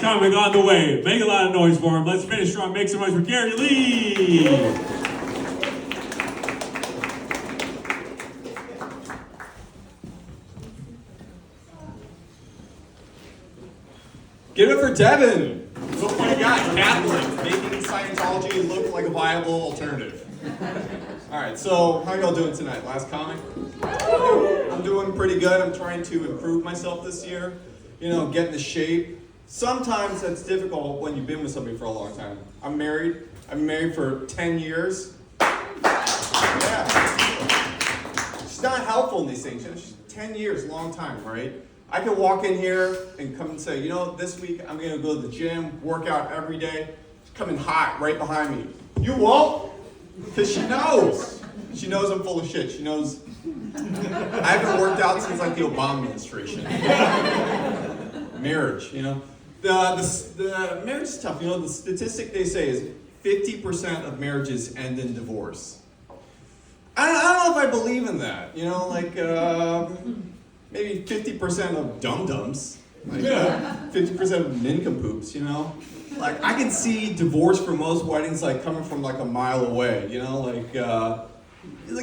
Comic on the way. Make a lot of noise for him. Let's finish strong. Make some noise for Gary Lee. Give it for Devin. Look what you got, Catholic, making Scientology look like a viable alternative. All right, so how y'all doing tonight? Last comic? I'm doing pretty good. I'm trying to improve myself this year. You know, get into shape. Sometimes that's difficult when you've been with somebody for a long time. I'm married. I've been married for 10 years. Yeah. She's not helpful in these things. She's 10 years, long time, right? I could walk in here and come and say, you know, this week I'm going to go to the gym, work out every day. She's coming hot right behind me. You won't? Because she knows. She knows I'm full of shit. She knows I haven't worked out since like the Obama administration. Marriage, you know. The marriage is tough. You know, the statistic they say is 50% of marriages end in divorce. I don't know if I believe in that. You know, like maybe 50% of dum-dums. Like 50% of nincompoops, you know? Like, I can see divorce for most weddings, like, coming from, like, a mile away, you know? Like, the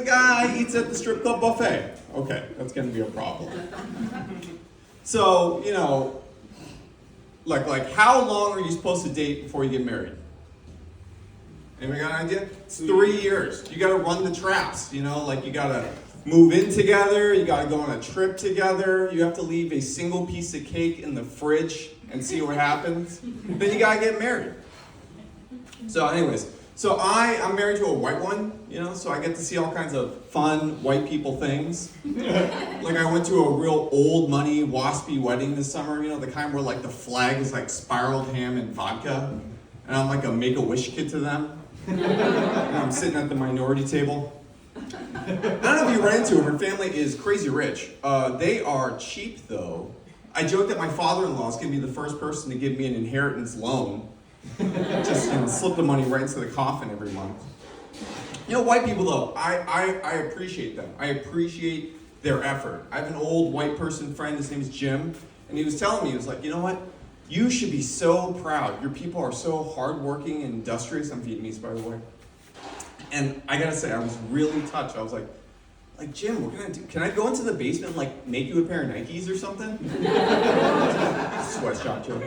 guy eats at the strip club buffet. Okay, that's gonna be a problem. So, you know, like, how long are you supposed to date before you get married? Anybody got an idea? It's 3 years. You gotta run the traps, you know? Like, you gotta move in together, you gotta go on a trip together, you have to leave a single piece of cake in the fridge and see what happens. Then you gotta get married. So anyways, so I'm married to a white one, you know, so I get to see all kinds of fun white people things. Like I went to a real old money waspy wedding this summer, you know, the kind where like the flag is like spiraled ham and vodka, and I'm like a Make-A-Wish kid to them. And I'm sitting at the minority table. I don't know if you ran into her. Her family is crazy rich. They are cheap, though. I joke that my father-in-law is going to be the first person to give me an inheritance loan. Just slip the money right into the coffin every month. You know, white people, though, I appreciate them. I appreciate their effort. I have an old white person friend. His name's Jim. And he was telling me, he was like, you know what? You should be so proud. Your people are so hardworking and industrious. I'm Vietnamese, by the way. And I gotta say, I was really touched. I was like, Jim, what can I do? Can I go into the basement and like make you a pair of Nikes or something? Sweatshop joke.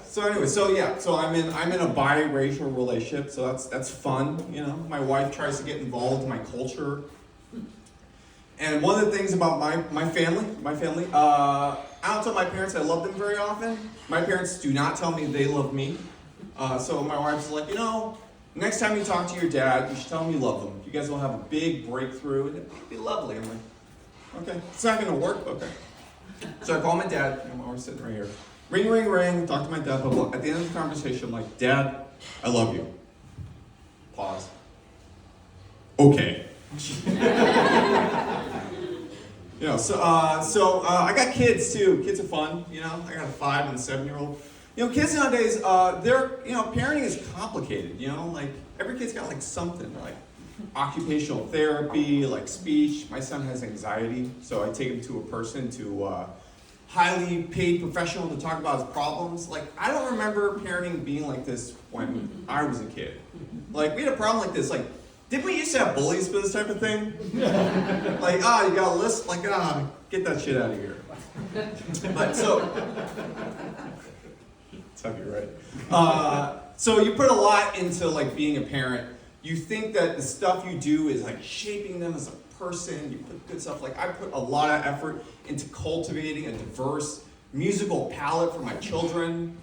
So anyway, so I'm in a biracial relationship, so that's fun. You know, my wife tries to get involved in my culture. And one of the things about my family, I don't tell my parents I love them very often. My parents do not tell me they love me. So my wife's like, you know, next time you talk to your dad, you should tell him you love him. You guys will have a big breakthrough, and it'd be lovely. I'm like, okay, it's not gonna work, okay. So I call my dad, and I'm always sitting right here. Ring, ring, ring, talk to my dad, blah, blah. At the end of the conversation, I'm like, Dad, I love you. Pause. Okay. You know, so I got kids too. Kids are fun, you know. I got a 5 and a 7-year-old. You know, kids nowadays, parenting is complicated, you know, like, every kid's got, like, something, like, occupational therapy, like, speech. My son has anxiety, so I take him to a person, to a highly paid professional to talk about his problems. Like, I don't remember parenting being like this when I was a kid. Like, we had a problem like this, like, didn't we used to have bullies for this type of thing? Like, you got a list, like, get that shit out of here. But, so... You're right. So you put a lot into like being a parent. You think that the stuff you do is like shaping them as a person. You put good stuff. Like I put a lot of effort into cultivating a diverse musical palette for my children.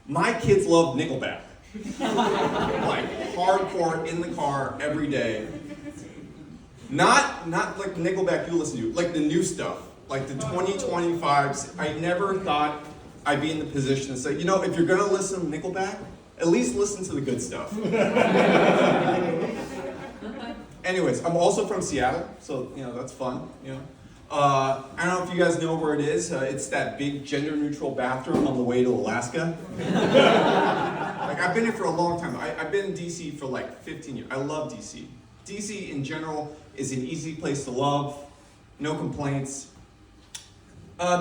My kids love Nickelback. Like hardcore in the car every day. Not like Nickelback you listen to, like the new stuff, like the 2025s. I never thought I'd be in the position to say, you know, if you're gonna listen to Nickelback, at least listen to the good stuff. Anyways, I'm also from Seattle, so you know that's fun. You know, I don't know if you guys know where it is. It's that big gender-neutral bathroom on the way to Alaska. Like I've been here for a long time. I've been in DC for like 15 years. I love DC. DC in general is an easy place to love. No complaints.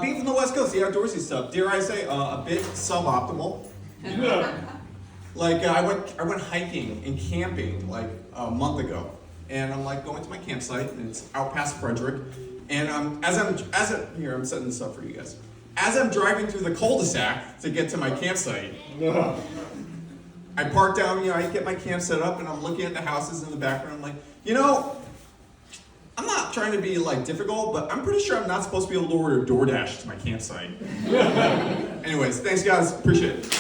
Being from the West Coast, the outdoorsy stuff, dare I say, a bit suboptimal. Like I went hiking and camping like a month ago, and I'm like going to my campsite, and it's out past Frederick, and I'm setting this up for you guys. As I'm driving through the cul-de-sac to get to my campsite, I park down, I get my camp set up, and I'm looking at the houses in the background. I'm like, I'm not trying to be like difficult, but I'm pretty sure I'm not supposed to be able to order DoorDash to my campsite. Anyways, thanks guys, appreciate it.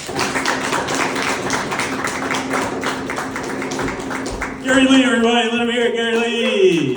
Gary Lee, everybody, let him hear it, Gary Lee.